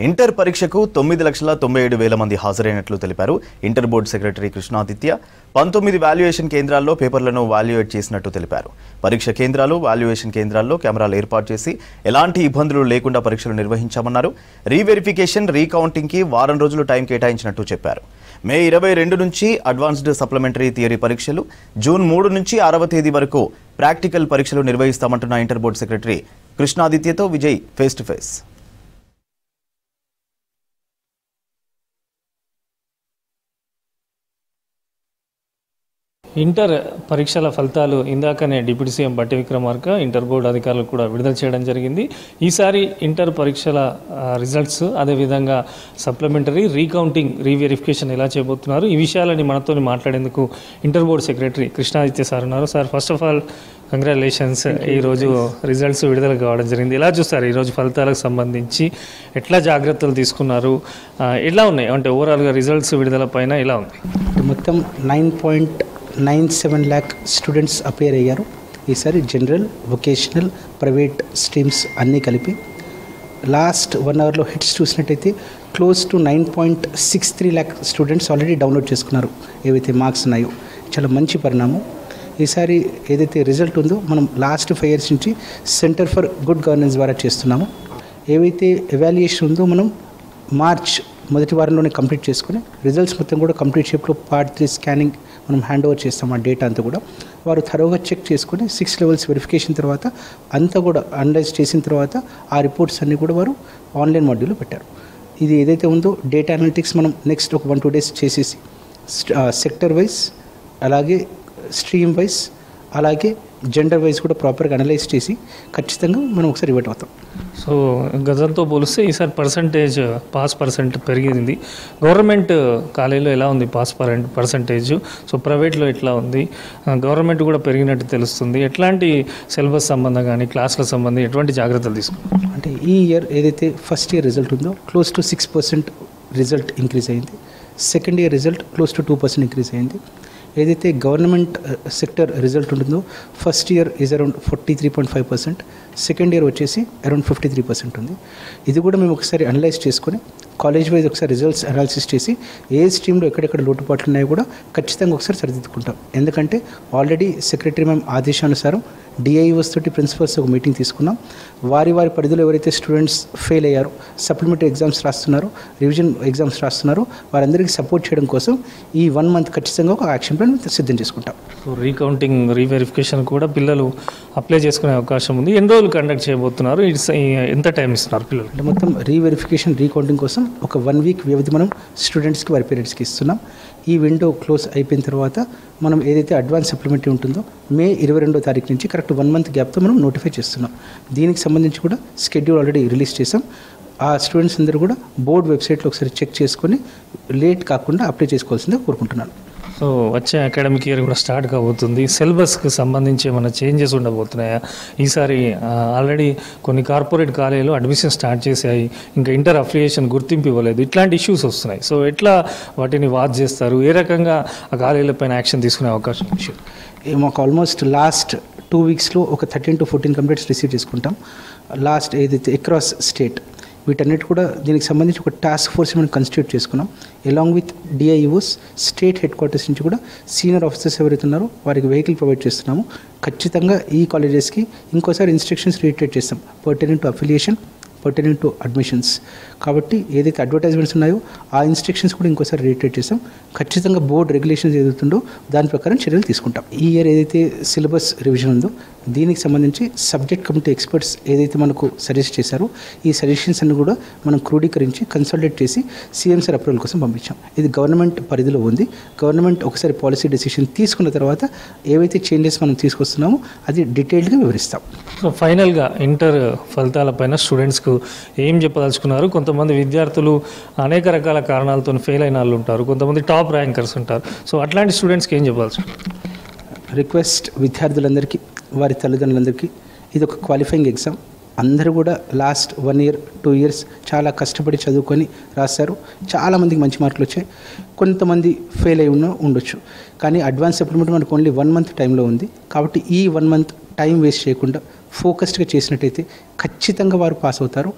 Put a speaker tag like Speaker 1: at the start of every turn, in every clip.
Speaker 1: Inter పరీక్షకు 9,97,000 మంది హాజరైనట్లు తెలిపారు inter board secretary Krishnaditya. 19 valuation కేంద్రాల్లో పేపర్లను వాల్యుయేట్ చేసినట్టు తెలిపారు. పరీక్ష కేంద్రాలు, వాల్యుయేషన్ కేంద్రాల్లో కెమెరాలు ఏర్పాటు చేసి ఎలాంటి ఇబ్బందులు లేకుండా పరీక్షలు నిర్వహించామన్నారు. రీవెరిఫికేషన్, రీకౌంటింగ్కి వారం రోజులు టైం కేటాయించినట్టు చెప్పారు. మే 22 నుంచి అడ్వాన్స్డ్ సప్లిమెంటరీ థియరీ పరీక్షలు, జూన్ 3 నుంచి 6వ తేదీ వరకు ప్రాక్టికల్ పరీక్షలు నిర్వహిస్తామంటున్న ఇంటర్ బోర్డు సెక్రటరీ కృష్ణాదిత్యతో Vijay face to face.
Speaker 2: Inter పరీక్షల ఫలితాలు ఇందాకనే డిప్యూటీ సీఎం బట్టి విక్రమార్క ఇంటర్ బోర్డు అధికారులు కూడా విడుదల చేయడం జరిగింది. ఈసారి ఇంటర్ పరీక్షల రిజల్ట్స్, అదేవిధంగా సప్లిమెంటరీ, రీకౌంటింగ్, రీవెరిఫికేషన్ ఎలా చేయబోతున్నారు, ఈ విషయాలని మనతో మాట్లాడేందుకు inter board secretary Krishnaditya sir ఉన్నారు. Sir, first of all congratulations. ఈరోజు రిజల్ట్స్ విడుదల కావడం జరిగింది. ఎలా చూస్తారు ఈరోజు ఫలితాలకు సంబంధించి? ఎట్లా జాగ్రత్తలు తీసుకున్నారు? ఎలా ఉన్నాయి అంటే ఓవరాల్గా రిజల్ట్స్ విడుదల పైన ఎలా ఉంది?
Speaker 3: మొత్తం 9.97 lakh స్టూడెంట్స్ అపేర్ అయ్యారు. ఈసారి జనరల్, వొకేషనల్, ప్రైవేట్ స్ట్రీమ్స్ అన్నీ కలిపి. లాస్ట్ 1 అవర్లో హిట్స్ చూసినట్టయితే close to 9.63 lakh students already download చేసుకున్నారు ఏవైతే మార్క్స్ ఉన్నాయో. చాలా మంచి పరిణామం. ఈసారి ఏదైతే రిజల్ట్ ఉందో మనం లాస్ట్ 5 years నుంచి సెంటర్ ఫర్ గుడ్ గవర్నెన్స్ ద్వారా చేస్తున్నాము. ఏవైతే ఎవాల్యుయేషన్ ఉందో మనం మార్చ్ మొదటి వారంలోనే కంప్లీట్ చేసుకుని రిజల్ట్స్ మొత్తం కూడా కంప్లీట్ షేప్లో పార్ట్ 3 స్కానింగ్ మనం హ్యాండ్ ఓవర్ చేస్తాం. ఆ డేటా అంతా కూడా వారు థరోగా చెక్ చేసుకుని 6 levels వెరిఫికేషన్ తర్వాత అంతా కూడా అనలైజ్ చేసిన తర్వాత ఆ రిపోర్ట్స్ అన్నీ కూడా వారు ఆన్లైన్ మాడ్యూల్లో పెట్టారు. ఇది ఏదైతే ఉందో డేటా అనలిటిక్స్ మనం నెక్స్ట్ ఒక 1-2 days చేసేసి సెక్టర్ వైజ్, అలాగే స్ట్రీమ్ వైజ్, అలాగే జెండర్ వైజ్ కూడా ప్రాపర్గా అనలైజ్ చేసి ఖచ్చితంగా మనం ఒకసారి రివర్ట్ అవుతాం.
Speaker 2: సో గతంతో పోలిస్తే ఈసారి పాస్ పర్సెంట్ పెరిగింది. గవర్నమెంట్ కాలేజీలో ఎలా ఉంది పాస్ పర్సెంటేజ్? సో ప్రైవేట్లో ఎట్లా ఉంది? గవర్నమెంట్ కూడా పెరిగినట్టు తెలుస్తుంది. ఎట్లాంటి సిలబస్ సంబంధం కానీ క్లాసుల సంబంధం ఎటువంటి జాగ్రత్తలు తీసుకున్నారు?
Speaker 3: అంటే ఈ ఇయర్ ఏదైతే ఫస్ట్ ఇయర్ రిజల్ట్ ఉందో క్లోజ్ టు 6% రిజల్ట్ ఇంక్రీజ్ అయింది. Second year result close to 2% increase అయింది. ఏదైతే గవర్నమెంట్ సెక్టర్ రిజల్ట్ ఉంటుందో first year is around 43.5%, second year వచ్చేసి అరౌండ్ 53% ఉంది. ఇది కూడా మేము ఒకసారి అనలైజ్ చేసుకొని కాలేజ్ వైజ్ ఒకసారి రిజల్ట్స్ అనాలిసిస్ చేసి ఏ స్ట్రీమ్లో ఎక్కడెక్కడ లోటుపాట్లు ఉన్నాయో కూడా ఖచ్చితంగా ఒకసారి సరిదిద్దుకుంటాం. ఎందుకంటే ఆల్రెడీ సెక్రటరీ మ్యామ్ ఆదేశానుసారం డిఐఓస్ తోటి ప్రిన్సిపల్స్ ఒక మీటింగ్ తీసుకున్నాం. వారి పరిధిలో ఎవరైతే స్టూడెంట్స్ ఫెయిల్ అయ్యారో, సప్లిమెంటరీ ఎగ్జామ్స్ రాస్తున్నారో, రివిజన్ ఎగ్జామ్స్ రాస్తున్నారో వారందరికీ సపోర్ట్ చేయడం కోసం ఈ 1 month ఖచ్చితంగా ఒక యాక్షన్ ప్లాన్ సిద్ధం చేసుకుంటాం.
Speaker 2: సో రీకౌంటింగ్, రీవెరిఫికేషన్ కూడా పిల్లలు అప్లై చేసుకునే అవకాశం ఉంది. ఎన్ని రోజులు కండక్ట్ చేయబోతున్నారు? ఎంత టైం ఇస్తున్నారు పిల్లలు?
Speaker 3: అంటే మొత్తం రీవెరిఫికేషన్, రీకౌంటింగ్ కోసం ఒక 1 week వ్యవధి మనం స్టూడెంట్స్కి వారి పేరెంట్స్కి ఇస్తున్నాం. ఈ విండో క్లోజ్ అయిపోయిన తర్వాత మనం ఏదైతే అడ్వాన్స్ సప్లిమెంటరీ ఉంటుందో మే 22వ తారీఖు నుంచి కరెక్ట్ 1 month గ్యాప్తో మనం నోటిఫై చేస్తున్నాం. దీనికి సంబంధించి కూడా షెడ్యూల్ ఆల్రెడీ రిలీజ్ చేసాం. ఆ స్టూడెంట్స్ అందరూ కూడా బోర్డ్ వెబ్సైట్లో ఒకసారి చెక్ చేసుకొని లేట్ కాకుండా అప్లై చేసుకోవాల్సిందే కోరుకుంటున్నాను.
Speaker 2: సో వచ్చే అకాడమిక్ ఇయర్ కూడా స్టార్ట్ కాబోతుంది. సిలబస్కి సంబంధించి ఏమైనా చేంజెస్ ఉండబోతున్నాయా ఈసారి? ఆల్రెడీ కొన్ని కార్పొరేట్ కాలేజీలు అడ్మిషన్ స్టార్ట్ చేశాయి, ఇంకా ఇంటర్ అఫిలియేషన్ గుర్తింపు ఇవ్వలేదు. ఇట్లాంటి ఇష్యూస్ వస్తున్నాయి. సో ఎట్లా వాటిని వాచ్ చేస్తారు? ఏ రకంగా ఆ కాలేజీలపైన యాక్షన్ తీసుకునే అవకాశం?
Speaker 3: మాకు ఆల్మోస్ట్ లాస్ట్ 2 weeksలో ఒక 13 to 14 కంప్లైంట్స్ రిసీవ్ చేసుకుంటాం. లాస్ట్ ఏదైతే అక్రాస్ స్టేట్ వీటన్నిటి కూడా దీనికి సంబంధించి ఒక టాస్క్ ఫోర్స్ మనం కన్స్టిట్యూట్ చేసుకున్నాం. Along with DIOs, state headquarters నుంచి కూడా సీనియర్ ఆఫీసర్స్ ఎవరైతే ఉన్నారో వారికి వెహికల్ ప్రొవైడ్ చేస్తున్నాము. ఖచ్చితంగా ఈ కాలేజెస్కి ఇంకోసారి ఇన్స్ట్రక్షన్స్ రీటేట్ చేస్తాం pertaining to affiliation, pertaining to admissions. కాబట్టి ఏదైతే అడ్వర్టైజ్మెంట్స్ ఉన్నాయో ఆ ఇన్స్ట్రక్షన్స్ కూడా ఇంకోసారి రీటేట్ చేస్తాం. ఖచ్చితంగా బోర్డ్ రెగ్యులేషన్స్ ఏదైతుందో దాని ప్రకారం చర్యలు తీసుకుంటాం. ఈ ఇయర్ ఏదైతే సిలబస్ రివిజన్ ఉందో దీనికి సంబంధించి సబ్జెక్ట్ కమిటీ ఎక్స్పర్ట్స్ ఏదైతే మనకు సజెస్ట్ చేశారో ఈ సజెషన్స్ అన్ని కూడా మనం క్రోడీకరించి కన్సల్టేట్ చేసి సీఎం సార్ అప్రూవల్ కోసం పంపించాం. ఇది గవర్నమెంట్ పరిధిలో ఉంది. గవర్నమెంట్ ఒకసారి పాలసీ డెసిషన్ తీసుకున్న తర్వాత ఏవైతే చేంజెస్ మనం తీసుకొస్తున్నామో అది డీటెయిల్డ్గా వివరిస్తాం.
Speaker 2: సో ఫైనల్గా ఇంటర్ ఫలితాలపైన స్టూడెంట్స్కు ఏం చెప్పదలుచుకున్నారు? కొంతమంది విద్యార్థులు అనేక రకాల కారణాలతో ఫెయిల్ అయిన వాళ్ళు ఉంటారు, కొంతమంది టాప్ ర్యాంకర్స్ ఉంటారు. సో అట్లాంటి స్టూడెంట్స్కి ఏం చెప్పదలుచుకున్నారు?
Speaker 3: రిక్వెస్ట్ విద్యార్థులందరికీ, వారి తల్లిదండ్రులందరికీ, ఇది ఒక క్వాలిఫైయింగ్ ఎగ్జామ్. అందరూ కూడా లాస్ట్ 1 year 2 years చాలా కష్టపడి చదువుకొని రాశారు. చాలామందికి మంచి మార్కులు వచ్చాయి. కొంతమంది ఫెయిల్ అయి ఉండొచ్చు. కానీ అడ్వాన్స్ సప్లిమెంట్ మనకు ఓన్లీ 1 month టైంలో ఉంది. కాబట్టి ఈ 1 month టైం వేస్ట్ చేయకుండా ఫోకస్డ్గా చేసినట్టయితే ఖచ్చితంగా వారు పాస్ అవుతారు.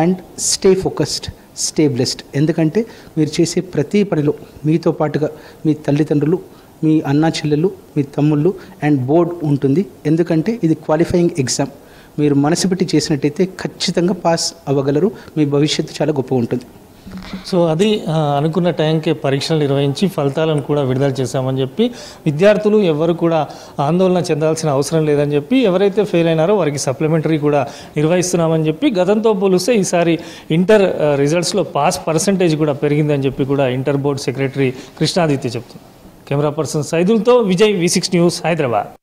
Speaker 3: And stay focused, stay blessed. ఎందుకంటే మీరు చేసే ప్రతి పనిలో మీతో పాటుగా మీ తల్లిదండ్రులు, మీ అన్నా చెల్లెళ్ళు, మీ తమ్ముళ్ళు అండ్ బోర్డ్ ఉంటుంది. ఎందుకంటే ఇది క్వాలిఫైయింగ్ ఎగ్జామ్. మీరు మనసు పెట్టి చేసినట్టయితే ఖచ్చితంగా పాస్ అవ్వగలరు. మీ భవిష్యత్తు చాలా గొప్పగా ఉంటుంది.
Speaker 2: సో అది అనుకున్న టైంకే పరీక్షలు నిర్వహించి ఫలితాలను కూడా విడుదల చేశామని చెప్పి విద్యార్థులు ఎవరు కూడా ఆందోళన చెందాల్సిన అవసరం లేదని చెప్పి, ఎవరైతే ఫెయిల్ అయినారో వారికి సప్లిమెంటరీ కూడా నిర్వహిస్తున్నామని చెప్పి, గతంతో పోలిస్తే ఈసారి ఇంటర్ రిజల్ట్స్లో పాస్ పర్సంటేజ్ కూడా పెరిగిందని చెప్పి కూడా ఇంటర్ బోర్డ్ సెక్రటరీ కృష్ణాదిత్య చెప్తున్నారు. కెమెరా పర్సన్ సైదుల్తో విజయ్, V6 న్యూస్, హైదరాబాద్.